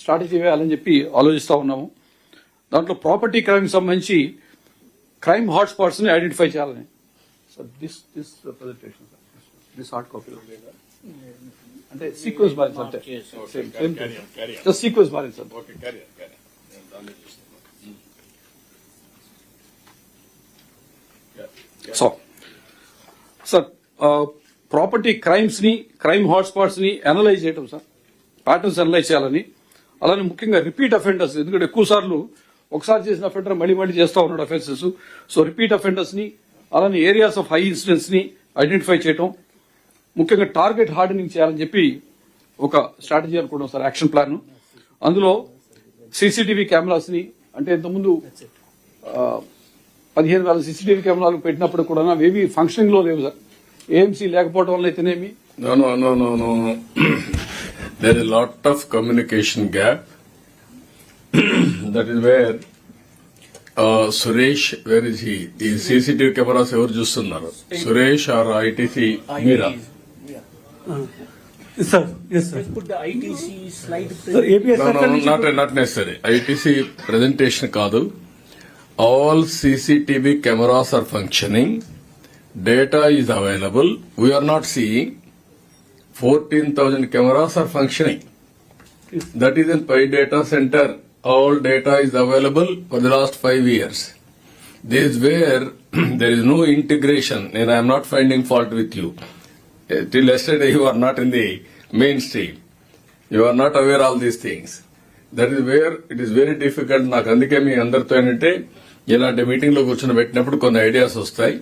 Strategy వేయాలని చెప్పి ఆలోచిస్తూ ఉన్నాము. దాంట్లో ప్రాపర్టీ క్రైమ్ సంబంధించి క్రైమ్ హాట్స్పాట్స్ ని ఐడెంటిఫై చేయాలని. Sir this presentation this hard copy అంటే సీక్వెన్స్ మారింది అంటే జస్ట్ సీక్వెన్స్ మారింది sir. So sir property crimes ని క్రైమ్ హాట్స్పాట్స్ ని అనలైజ్ చేయటం సార్, ప్యాటర్న్స్ అనలైజ్ చేయాలని. అలానే ముఖ్యంగా రిపీట్ అఫెండర్స్, ఎందుకంటే ఎక్కువ సార్లు ఒకసారి చేసిన అఫెండర్ మళ్ళీ మళ్ళీ చేస్తూ ఉన్నాడు అఫెన్సెస్. సో రిపీట్ అఫెండర్స్ ని అలానే ఏరియాస్ ఆఫ్ హై ఇన్సిడెంట్స్ ని ఐడెంటిఫై చేయటం, ముఖ్యంగా టార్గెట్ హార్డనింగ్ చేయాలని చెప్పి ఒక స్ట్రాటజీ అనుకుంటాం సార్, యాక్షన్ ప్లాన్. అందులో సీసీటీవీ కెమెరాస్ ని, అంటే ఇంతకుముందు 15,000 సీసీటీవీ కెమెరాలు పెట్టినప్పుడు కూడా ఏవి ఫంక్షనింగ్ లో లేవు సార్. ఏఎంసీ లేకపోవడం వల్ల అయితేనేమి. No. There is a lot of communication gap. That is where Suresh, where is he? The CCTV cameras ever చూస్తున్నారు? Suresh or ITC Meera? Sir, yes sir. Put the ITC slide. Sir, APS No, not necessary. ITC presentation కాదు. All CCTV cameras are functioning. Data is available. We are not seeing 14,000 cameras are functioning. That is in Pi data center. All data is available for the last 5 years. This is where there is no integration, and I am not finding fault with you. Till yesterday you are not in the mainstream. You are not aware of all these things. That is where it is very difficult. నాకు అందుకే మీ అందరితో ఏంటంటే ఇలాంటి meeting లో కూర్చొని పెట్టినప్పుడు కొన్ని ideas వస్తాయి.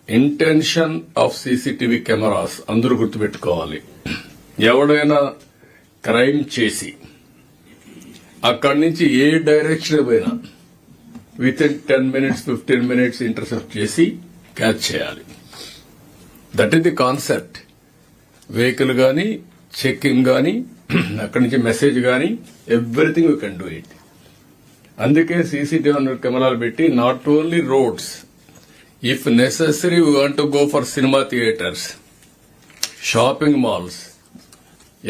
ఇంటెన్షన్ ఆఫ్ సీసీటీవీ కెమెరాస్ అందరూ గుర్తుపెట్టుకోవాలి. ఎవడైనా క్రైమ్ చేసి అక్కడి నుంచి ఏ డైరెక్షన్ పోయినా with in 10 minutes 15 minutes intercept చేసి క్యాచ్ చేయాలి. That is the concept. Vehicle గానీ, చెక్కింగ్ గానీ, అక్కడి నుంచి మెసేజ్ గానీ, everything you can do it. అందుకే సీసీటీవీ కెమెరాలు పెట్టి not only roads, if necessary we want to go for cinema theatres, shopping malls,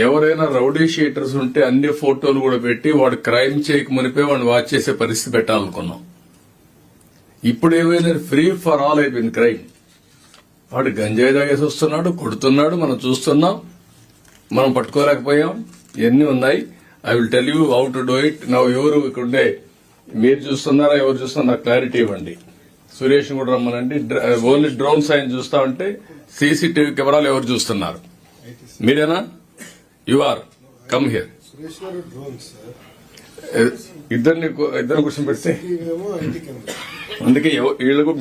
ఎవరైనా రౌడీ షీటర్స్ ఉంటే అన్ని ఫోటోలు కూడా పెట్టి వాడు క్రైమ్ చేయక మునిపే వాడిని వాచ్ చేసే పరిస్థితి పెట్టాలనుకున్నాం. ఇప్పుడు ఏమైనా ఫ్రీ ఫర్ ఆల్ అయిపోయింది క్రైమ్. వాడు గంజాయి తాగేసి వస్తున్నాడు, కొడుతున్నాడు, మనం చూస్తున్నాం, మనం పట్టుకోలేకపోయాం. ఎన్ని ఉన్నాయి. I will tell you how to do it. నా ఎవరు ఇక్కడే మీరు చూస్తున్నారా, ఎవరు చూస్తున్నా క్లారిటీ ఇవ్వండి. సురేష్ కూడా రమ్మనండి. ఓన్లీ డ్రోన్ సైన్ చూస్తా ఉంటే సీసీటీవీ కెమెరాలు ఎవరు చూస్తున్నారు? మీరేనా? You are come here. ఇద్దరు కూర్చొని పెడితే అందుకే వీళ్ళకు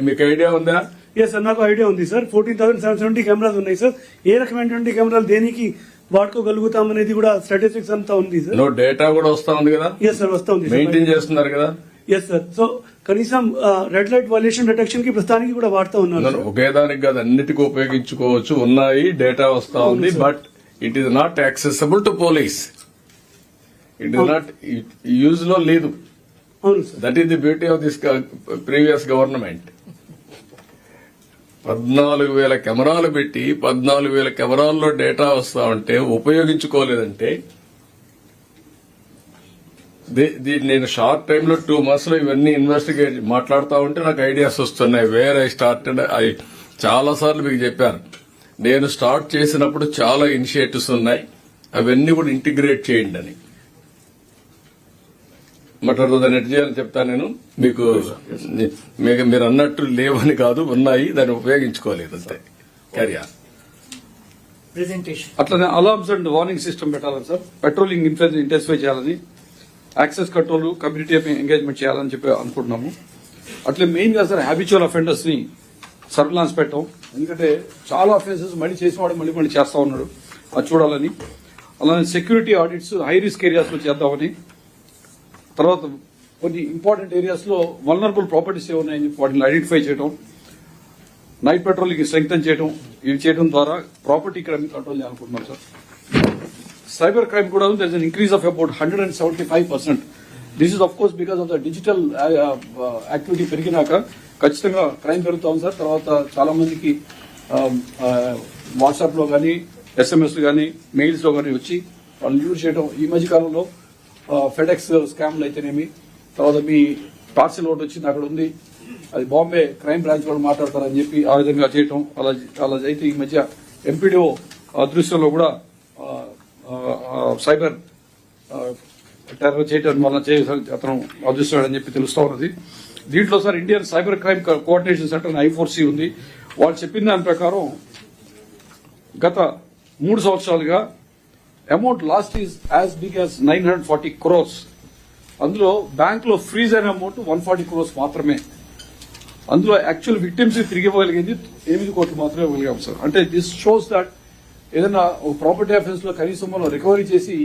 మీకు ఐడియా ఉందా? ఎస్ సార్, నాకు ఐడియా ఉంది సార్. 14,770 కెమెరాస్ ఉన్నాయి సార్. ఏ రకమైనటువంటి కెమెరాలు దేనికి వాడుకోగలుగుతాం అనేది కూడా స్టాటిస్టిక్స్ అంతా ఉంది సార్. డేటా కూడా వస్తా ఉంది కదా? ఎస్ సార్, వస్తా ఉంది. మెయింటైన్ చేస్తున్నారు కదా? Yes sir. సో కనీసం రెడ్ లైట్ వైలేషన్ డిటెక్షన్ కి ప్రస్తుతానికి కూడా వాడుతూ ఉన్నారు. ఒకే దానికి కాదు, అన్నిటికీ ఉపయోగించుకోవచ్చు. ఉన్నాయి, డేటా వస్తా ఉంది. But it is not accessible to police. It is not use లో లేదు. అవును sir. That is the beauty of this previous government. 14,000 కెమెరాలు పెట్టి 14,000 కెమెరాల్లో డేటా వస్తా ఉంటే ఉపయోగించుకోలేదంటే నేను షార్ట్ టైంలో 2 months లో ఇవన్నీ ఇన్వెస్టిగేట్ మాట్లాడుతూ ఉంటే నాకు ఐడియాస్ వస్తున్నాయి. Where I started. చాలా సార్లు మీకు చెప్పాను, నేను స్టార్ట్ చేసినప్పుడు చాలా ఇనిషియేటివ్స్ ఉన్నాయి, అవన్నీ కూడా ఇంటిగ్రేట్ చేయండి అని. మటర్ దాన్ని ఎట్ చేయాలని చెప్తాను నేను మీకు. మీరు అన్నట్టు లేవని కాదు, ఉన్నాయి, దాన్ని ఉపయోగించుకోలేదు అంతే. క్యారియా Presentation. అట్లనే అలార్మ్స్ అండ్ వార్నింగ్ సిస్టమ్ పెట్టాలని సార్. పెట్రోలింగ్ ఇంటెన్సిఫై చేయాలని, యాక్సెస్ కంట్రోల్, కమ్యూనిటీ ఎంగేజ్మెంట్ చేయాలని చెప్పి అనుకుంటున్నాము. అట్లే మెయిన్ గా సార్ హ్యాబిచువల్ అఫెండర్స్ ని సర్విలాన్స్ పెట్టాం. ఎందుకంటే చాలా అఫెన్సెస్ మళ్ళీ చేసేవాడు మళ్ళీ చేస్తా ఉన్నాడు, అది చూడాలని. అలానే security audits high risk areas లో చేద్దామని. తర్వాత కొన్ని ఇంపార్టెంట్ ఏరియాస్ లో వల్నరబుల్ ప్రాపర్టీస్ ఏమున్నాయని చెప్పి వాటిని ఐడెంటిఫై చేయడం, నైట్ పెట్రోలింగ్ స్ట్రెంగ్తన్ చేయడం, ఇవి చేయడం ద్వారా ప్రాపర్టీ క్రైమ్ కంట్రోల్ చేయాలనుకుంటున్నాం సార్. సైబర్ క్రైమ్ కూడా there is an increase of about 175%. This is of course because of the digital activity పెరిగినాక ఖచ్చితంగా క్రైమ్ పెరుగుతాం సార్. తర్వాత చాలా మందికి వాట్సాప్ లో కానీ, SMS లో కానీ, మెయిల్స్ లో కానీ వచ్చి వాళ్ళు యూజ్ చేయడం ఈ మధ్య కాలంలో ఫెడెక్స్ స్కామ్లు అయితేనేమి, తర్వాత మీ పార్సిల్ ఒకటి వచ్చింది అక్కడ ఉంది, అది బాంబే క్రైమ్ బ్రాంచ్ వాళ్ళు మాట్లాడతారని చెప్పి ఆ విధంగా చేయటం, అలా అయితే ఈ మధ్య ఎంపీడీఓ అదృశ్యంలో కూడా సైబర్ టెర్రర్ చేయడం వల్ల అతను అదృశ్యాడని చెప్పి తెలుస్తా ఉన్నది. దీంట్లో sir Indian cyber crime coordination centre I4C ఉంది. వాళ్ళు చెప్పిన దాని ప్రకారం గత 3 సంవత్సరాలుగా amount lost is as big as 940 crores. అందులో బ్యాంక్ లో ఫ్రీజ్ అయిన అమౌంట్ 140 crores మాత్రమే. అందులో యాక్చువల్ విక్టిమ్స్ తిరిగి ఇవ్వగలిగింది 8 కోట్లు మాత్రమే ఇవ్వగలిగాం సార్. అంటే దిస్ షోస్ దట్ ఏదైనా ప్రాపర్టీ అఫెన్స్ లో కనీసం మనం రికవరీ చేసి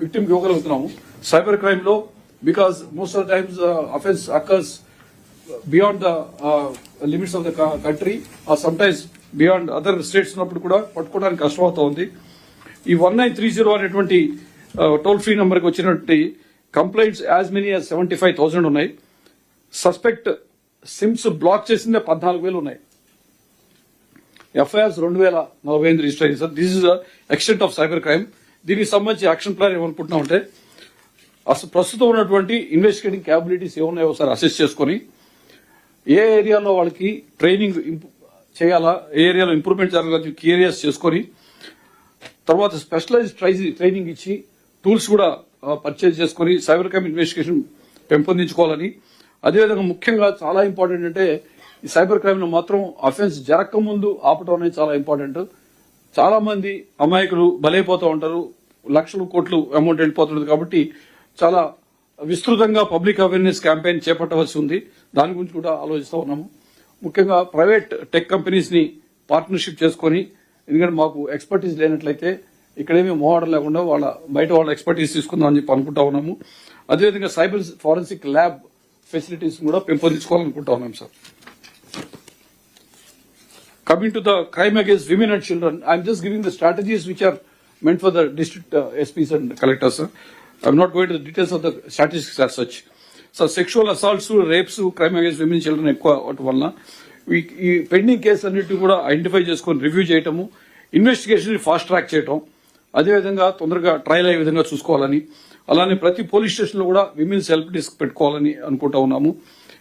విక్టిమ్ కి ఇవ్వగలుగుతున్నాము. సైబర్ క్రైమ్ లో because most of the times offence occurs beyond the limits of the country or sometimes beyond other states ఉన్నప్పుడు కూడా పట్టుకోవడానికి కష్టమవుతా ఉంది. ఈ 1930 అనేటువంటి టోల్ ఫ్రీ నెంబర్ కి వచ్చినటువంటి కంప్లైంట్స్ యాజ్ మెనీ యాజ్ 75,000 ఉన్నాయి. సస్పెక్ట్ సిమ్స్ బ్లాక్ చేసిందే 14,000 ఉన్నాయి. ఎఫ్ఐఆర్స్ 2,048 రిజిస్టర్ అయింది sir. This is extent of cyber crime. దీనికి సంబంధించి యాక్షన్ ప్లాన్ ఏమనుకుంటున్నామంటే అసలు ప్రస్తుతం ఉన్నటువంటి ఇన్వెస్టిగేటింగ్ క్యాపబిలిటీస్ ఏమున్నాయో ఒకసారి అసెస్ చేసుకుని ఏ ఏరియాలో వాళ్ళకి ట్రైనింగ్ చేయాలా, ఏ ఏరియాలో ఇంప్రూవ్మెంట్ జరగాలని కీ ఏరియాస్ చేసుకుని తర్వాత స్పెషలైజ్డ్ ట్రైనింగ్ ఇచ్చి టూల్స్ కూడా పర్చేజ్ చేసుకుని సైబర్ క్రైమ్ ఇన్వెస్టిగేషన్ పెంపొందించుకోవాలని, అదేవిధంగా ముఖ్యంగా చాలా ఇంపార్టెంట్ అంటే ఈ సైబర్ క్రైమ్ లో మాత్రం అఫెన్స్ జరగక ముందు ఆపటం అనేది చాలా ఇంపార్టెంట్. చాలా మంది అమాయకులు బలైపోతూ ఉంటారు, లక్షలు కోట్లు అమౌంట్ వెళ్ళిపోతుంది. కాబట్టి చాలా విస్తృతంగా పబ్లిక్ అవేర్నెస్ క్యాంపెయిన్ చేపట్టవలసి ఉంది. దాని గురించి కూడా ఆలోచిస్తూ ఉన్నాము. ముఖ్యంగా ప్రైవేట్ టెక్ కంపెనీస్ ని పార్ట్నర్షిప్ చేసుకుని, ఎందుకంటే మాకు ఎక్స్పర్టీస్ లేనట్లయితే ఇక్కడేమీ మోహడం లేకుండా బయట వాళ్ళ ఎక్స్పర్టీస్ తీసుకుందామని చెప్పి అనుకుంటా ఉన్నాము. అదేవిధంగా సైబర్ ఫారెన్సిక్ ల్యాబ్ ఫెసిలిటీస్ కూడా పెంపొందించుకోవాలనుకుంటా ఉన్నాం sir. Coming to the crime against women and children, I am just giving the strategies which are meant for the district SPs and collectors, sir. I am not going to the details of the statistics as such. So sexual assaults, rapes, crime against women and children ఎక్కువ అవటం వలన ఈ pending case అన్నిటి కూడా identify చేసుకొని review చేయటము, investigation fast track చేయటం, అదేవిధంగా తొందరగా ట్రయల్ అయ్యే విధంగా చూసుకోవాలని, అలానే ప్రతి పోలీస్ స్టేషన్ లో కూడా విమెన్స్ హెల్ప్ డెస్క్ పెట్టుకోవాలని అనుకుంటా ఉన్నాము.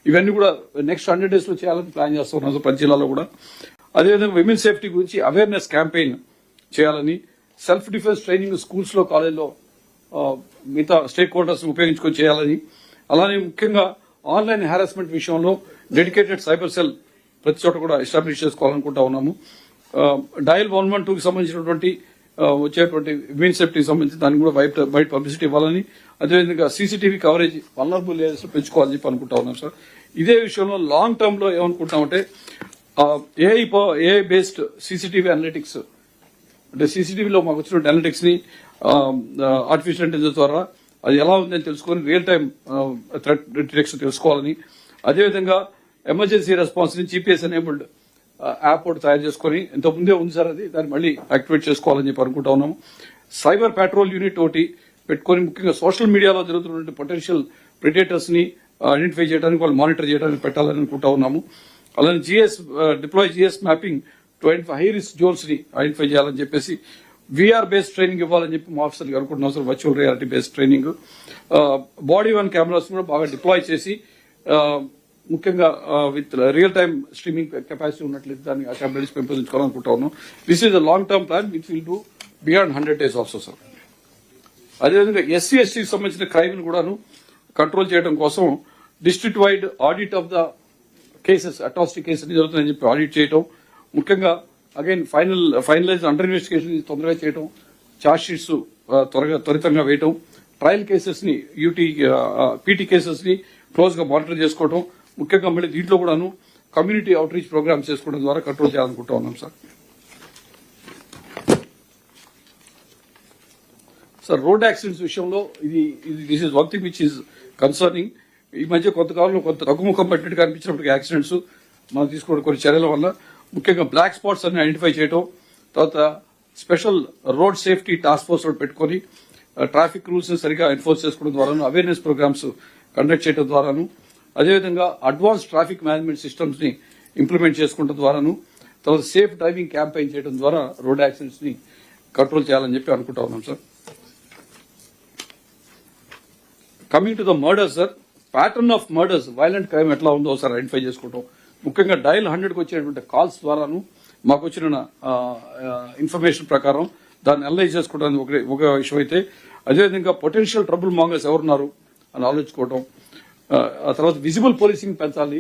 ఇవన్నీ కూడా నెక్స్ట్ 100 days లో చేయాలని ప్లాన్ చేస్తూ ఉన్నాము ప్రతి జిల్లాలో కూడా. అదేవిధంగా విమెన్ సేఫ్టీ గురించి అవేర్నెస్ క్యాంపెయిన్ చేయాలని, సెల్ఫ్ డిఫెన్స్ ట్రైనింగ్ స్కూల్స్ లో కాలేజ్లో మిగతా స్టేక్ హోల్డర్స్ ఉపయోగించుకొని చేయాలని, అలానే ముఖ్యంగా ఆన్లైన్ హారాస్మెంట్ విషయంలో డెడికేటెడ్ సైబర్ సెల్ ప్రతి చోట కూడా ఎస్టాబ్లిష్ చేసుకోవాలనుకుంటా ఉన్నాము. డయల్ 112కి సంబంధించినటువంటి వచ్చేటువంటి విమెన్ సేఫ్టీకి సంబంధించి దానికి కూడా బయట పబ్లిసిటీ ఇవ్వాలని, అదేవిధంగా సీసీటీవీ కవరేజ్ వల్నరబుల్ ఏరియాస్ లో పెంచుకోవాలని చెప్పి అనుకుంటా ఉన్నాం సార్. ఇదే విషయంలో లాంగ్ టర్మ్ లో ఏమనుకుంటామంటే ఏఐ బేస్డ్ సీసీటీవీ అనలిటిక్స్, అంటే సీసీటీవీలో మాకు వచ్చిన అనలిటిక్స్ ని ఆర్టిఫిషియల్ ఇంటెలిజెన్స్ ద్వారా అది ఎలా ఉందని తెలుసుకొని రియల్ టైం థ్రెట్ డిటెక్షన్ తెలుసుకోవాలని, అదేవిధంగా ఎమర్జెన్సీ రెస్పాన్స్ ని GPS ఎనేబుల్డ్ యాప్ ఒకటి తయారు చేసుకుని, ఇంతకుముందే ఉంది సార్ అది, దాన్ని మళ్ళీ యాక్టివేట్ చేసుకోవాలని చెప్పి అనుకుంటా ఉన్నాము. సైబర్ పెట్రోల్ యూనిట్ ఒకటి పెట్టుకొని ముఖ్యంగా సోషల్ మీడియాలో జరుగుతున్న పొటెన్షియల్ ప్రిడేటర్స్ ని ఐడెంటిఫై చేయడానికి, వాళ్ళు మానిటర్ చేయడానికి పెట్టాలని అనుకుంటా ఉన్నాము. అలానే deploy GS mapping to identify high risk zones ని ఐడెంటిఫై చేయాలని చెప్పేసి VR బేస్డ్ ట్రైనింగ్ ఇవ్వాలని చెప్పి మా ఆఫీసర్కి అనుకుంటున్నాం sir. Virtual reality based training, body one cameras కూడా బాగా డిప్లాయ్ చేసి ముఖ్యంగా with real time streaming capacity ఉన్నట్లయితే దాన్ని ఆ క్యాపబిలిటీస్ పెంపొందించుకోవాలనుకుంటా ఉన్నాం. This is a long term plan which will do beyond 100 days also sir. అదేవిధంగా SC STకి సంబంధించిన క్రైమ్ ను కూడాను కంట్రోల్ చేయడం కోసం district wide audit of the cases, atrocity cases జరుగుతుందని చెప్పి ఆడిట్ చేయడం, ముఖ్యంగా అగైన్ ఫైనలైజ్ అండర్ ఇన్వెస్టిగేషన్ తొందరగా చేయడం, ఛార్జ్ షీట్స్ త్వరితంగా వేయటం, ట్రయల్ కేసెస్ ని PT కేసెస్ ని క్లోజ్ గా మానిటర్ చేసుకోవడం, ముఖ్యంగా మళ్ళీ దీంట్లో కూడాను కమ్యూనిటీ అవుట్ రీచ్ ప్రోగ్రామ్స్ చేసుకోవడం ద్వారా కంట్రోల్ చేయాలనుకుంటా ఉన్నాం సార్. సార్ రోడ్ యాక్సిడెంట్స్ విషయంలో this is one thing which is concerning. ఈ మధ్య కొంతకాలంలో కొంత తగ్గుముఖం పట్టినట్టుగా అనిపించినప్పుడు యాక్సిడెంట్స్ మనం తీసుకోవడం కొన్ని చర్యల వల్ల, ముఖ్యంగా బ్లాక్ స్పాట్స్ అన్ని ఐడెంటిఫై చేయడం, తర్వాత special road safety task force పెట్టుకుని ట్రాఫిక్ రూల్స్ ని సరిగా ఎన్ఫోర్స్ చేసుకోవడం ద్వారాను, అవేర్నెస్ ప్రోగ్రామ్స్ కండక్ట్ చేయడం ద్వారాను, అదేవిధంగా అడ్వాన్స్ ట్రాఫిక్ మేనేజ్మెంట్ సిస్టమ్స్ ని ఇంప్లిమెంట్ చేసుకోవడం ద్వారాను, తర్వాత సేఫ్ డ్రైవింగ్ క్యాంపెయిన్ చేయడం ద్వారా రోడ్ యాక్సిడెంట్స్ ని కంట్రోల్ చేయాలని చెప్పి అనుకుంటా ఉన్నాం sir. Coming to the murders sir, pattern of murders, violent crime ఎట్లా ఉందో సార్ ఐడెంటిఫై చేసుకోవటం, ముఖ్యంగా డయల్ 100కి వచ్చేటువంటి కాల్స్ ద్వారాను మాకు వచ్చిన ఇన్ఫర్మేషన్ ప్రకారం దాన్ని అనలైజ్ చేసుకోవడానికి ఒక విషయం అయితే, అదేవిధంగా పొటెన్షియల్ ట్రబుల్ మాంగర్స్ ఎవరున్నారు అని ఆలోచించుకోవటం, ఆ తర్వాత విజిబుల్ పోలీసింగ్ పెంచాలి.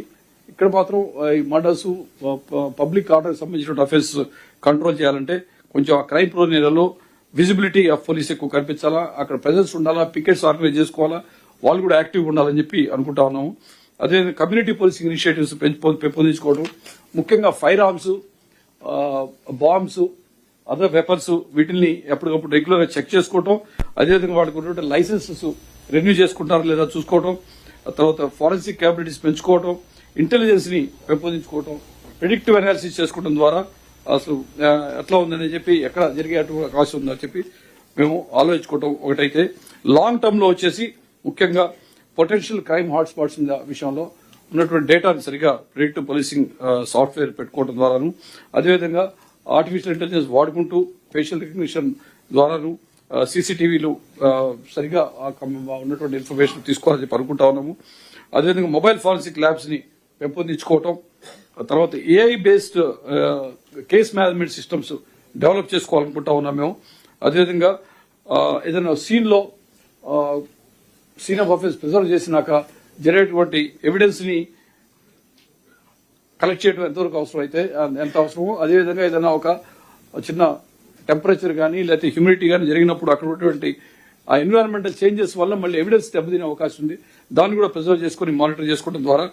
ఇక్కడ మాత్రం ఈ మర్డర్స్, పబ్లిక్ ఆర్డర్ సంబంధించిన అఫేర్స్ కంట్రోల్ చేయాలంటే కొంచెం ఆ క్రైమ్ ప్రోన్ ఏరియాలో విజిబిలిటీ ఆఫ్ పోలీస్ ఎక్కువ కనిపించాలా, అక్కడ ప్రెజెన్స్ ఉండాలా, పికెట్స్ ఆర్గనైజ్ చేసుకోవాలా, వాళ్ళు కూడా యాక్టివ్గా ఉండాలని చెప్పి అనుకుంటా ఉన్నాము. అదేవిధంగా కమ్యూనిటీ పోలీసింగ్ ఇనిషియేటివ్స్ పెంపొందించుకోవడం, ముఖ్యంగా fire arms, bombs, other weapons వీటిని ఎప్పటికప్పుడు రెగ్యులర్ గా చెక్ చేసుకోవటం, అదేవిధంగా వాటికి ఉన్నటువంటి లైసెన్సెస్ రెన్యూ చేసుకుంటారా లేదా చూసుకోవటం, తర్వాత ఫారెన్సిక్ క్యాపబిలిటీస్ పెంచుకోవటం, ఇంటెలిజెన్స్ ని పెంపొందించుకోవటం, ప్రిడిక్టివ్ అనాలిసిస్ చేసుకోవడం ద్వారా అసలు ఎట్లా ఉందని చెప్పి ఎక్కడ జరిగే అవకాశం ఉందని చెప్పి మేము ఆలోచించుకోవటం ఒకటైతే, లాంగ్ టర్మ్ లో వచ్చేసి ముఖ్యంగా పొటెన్షియల్ క్రైమ్ హాట్స్పాట్స్ విషయంలో ఉన్నటువంటి డేటాను సరిగా ప్రిడిక్టివ్ పోలీసింగ్ సాఫ్ట్వేర్ పెట్టుకోవడం ద్వారాను, అదేవిధంగా ఆర్టిఫిషియల్ ఇంటెలిజెన్స్ వాడుకుంటూ ఫేషియల్ రికగ్నిషన్ ద్వారాను సీసీటీవీలు సరిగా ఉన్నటువంటి ఇన్ఫర్మేషన్ తీసుకోవాలని చెప్పి అనుకుంటా ఉన్నాము. అదేవిధంగా మొబైల్ ఫారెన్సిక్ ల్యాబ్స్ ని పెంపొందించుకోవటం, తర్వాత AI based case management systems develop చేసుకోవాలనుకుంటా ఉన్నాం మేము. అదేవిధంగా ఏదైనా సీన్ ఆఫ్ అఫెన్స్ ప్రిజర్వ్ చేసినాక జరిగేటువంటి ఎవిడెన్స్ ని కలెక్ట్ చేయడం ఎంతవరకు అవసరం అయితే ఎంత అవసరమో, అదేవిధంగా ఏదైనా ఒక చిన్న టెంపరేచర్ కానీ లేకపోతే హ్యూమిడిటీ కానీ జరిగినప్పుడు అక్కడ ఉన్నటువంటి ఆ ఎన్విరాన్మెంటల్ చేంజెస్ వల్ల మళ్ళీ ఎవిడెన్స్ దెబ్బతినే అవకాశం ఉంది. దాన్ని కూడా ప్రిజర్వ్ చేసుకుని మానిటర్ చేసుకోవడం ద్వారా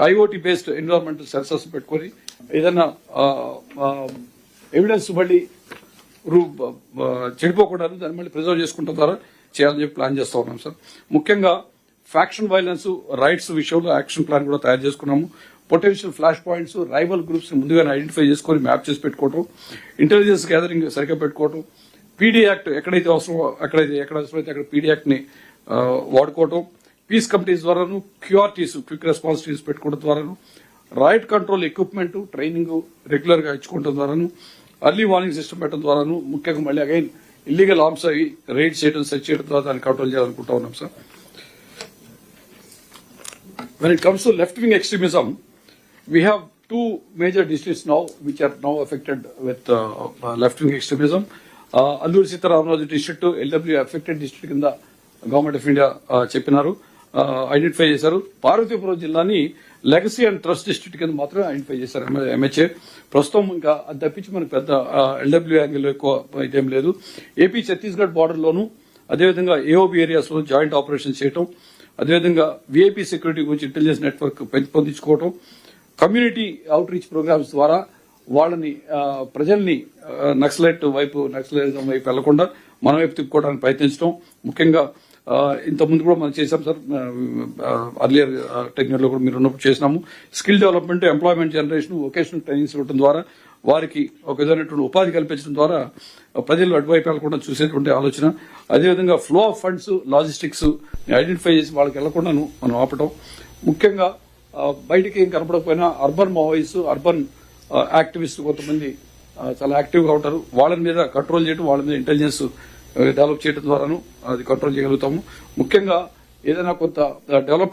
ఐఓటీ బేస్డ్ ఎన్విరాన్మెంటల్ సెన్సర్స్ పెట్టుకుని ఏదైనా ఎవిడెన్స్ మళ్ళీ చెడిపోకుండా దాన్ని మళ్ళీ ప్రిజర్వ్ చేసుకుంటాం ద్వారా చేయాలని చెప్పి ప్లాన్ చేస్తా ఉన్నాం సార్. ముఖ్యంగా ఫ్యాక్షన్ వైలెన్స్, రైట్స్ విషయంలో యాక్షన్ ప్లాన్ కూడా తయారు చేసుకున్నాము. Potential flash points, rival groups ని ముందుగానే ఐడెంటిఫై చేసుకుని మ్యాప్ చేసి పెట్టుకోవడం, ఇంటెలిజెన్స్ గ్యాదరింగ్ సరిగ్గా పెట్టుకోవడం, పీడీ యాక్ట్ ఎక్కడైతే అవసరమో ఎక్కడ అవసరమైతే అక్కడ పీడీ యాక్ట్ ని వాడుకోవడం, పీస్ కమిటీస్ ద్వారాను, క్యూఆర్టీస్ క్విక్ రెస్పాన్స్ టీమ్స్ పెట్టుకోవడం ద్వారాను, right control equipment training regular గా ఇచ్చుకోవడం ద్వారాను, అర్లీ వార్నింగ్ సిస్టమ్ పెట్టడం ద్వారాను, ముఖ్యంగా మళ్ళీ అగైన్ ఇల్లీగల్ ఆర్మ్స్ అవి రైడ్ చేయడం, సెర్చ్ చేయడం ద్వారా దాన్ని కంట్రోల్ చేయాలనుకుంటా ఉన్నాం sir. When it comes to left-wing extremism, we have two major districts now which are now affected with left-wing extremism. Alluri Sitaramraju district, LW affected district కింద government of India చెప్పినారు, identify చేశారు. పార్వతీపురం జిల్లాని legacy and trust district కింద మాత్రమే identify చేశారు MHA. ప్రస్తుతం ఇంకా అది తప్పించి మనకు పెద్ద ఎల్డబ్ల్యూ యాంగిల్ ఎక్కువ ఇదేం లేదు. ఏపీ ఛత్తీస్గఢ్ బార్డర్ లోను, అదేవిధంగా ఏఓబి ఏరియాస్ లో జాయింట్ ఆపరేషన్ చేయడం, అదేవిధంగా విఐపీ సెక్యూరిటీ గురించి ఇంటెలిజెన్స్ నెట్వర్క్ పెంపొందించుకోవడం, కమ్యూనిటీ అవుట్ రీచ్ ప్రోగ్రామ్స్ ద్వారా వాళ్ళని ప్రజల్ని నక్సలైజం వైపు వెళ్లకుండా మన వైపు తిప్పుకోవడానికి ప్రయత్నించడం. ముఖ్యంగా ఇంతకుముందు కూడా మనం చేశాం సార్, అర్లియర్ టెక్నిక్ లో కూడా మీరు ఉన్నప్పుడు చేసినాము. Skill development, employment generation, vocational trainings ఇవ్వడం ద్వారా వారికి ఒక విధమైనటువంటి ఉపాధి కల్పించడం ద్వారా ప్రజలు అటువైపు వెళ్లకుండా చూసేటువంటి ఆలోచన. అదేవిధంగా flow of funds, logistics identify చేసి వాళ్ళకి వెళ్లకుండాను మనం ఆపటం. ముఖ్యంగా బయటికి ఏం కనపడకపోయినా అర్బన్ మావోయిస్ట్, అర్బన్ యాక్టివిస్ట్ కొంతమంది చాలా యాక్టివ్ గా ఉంటారు, వాళ్ళ మీద కంట్రోల్ చేయడం, వాళ్ళ మీద ఇంటెలిజెన్స్ డెవలప్ చేయడం ద్వారాను అది కంట్రోల్ చేయగలుగుతాము. ముఖ్యంగా ఏదైనా కొంత డెవలప్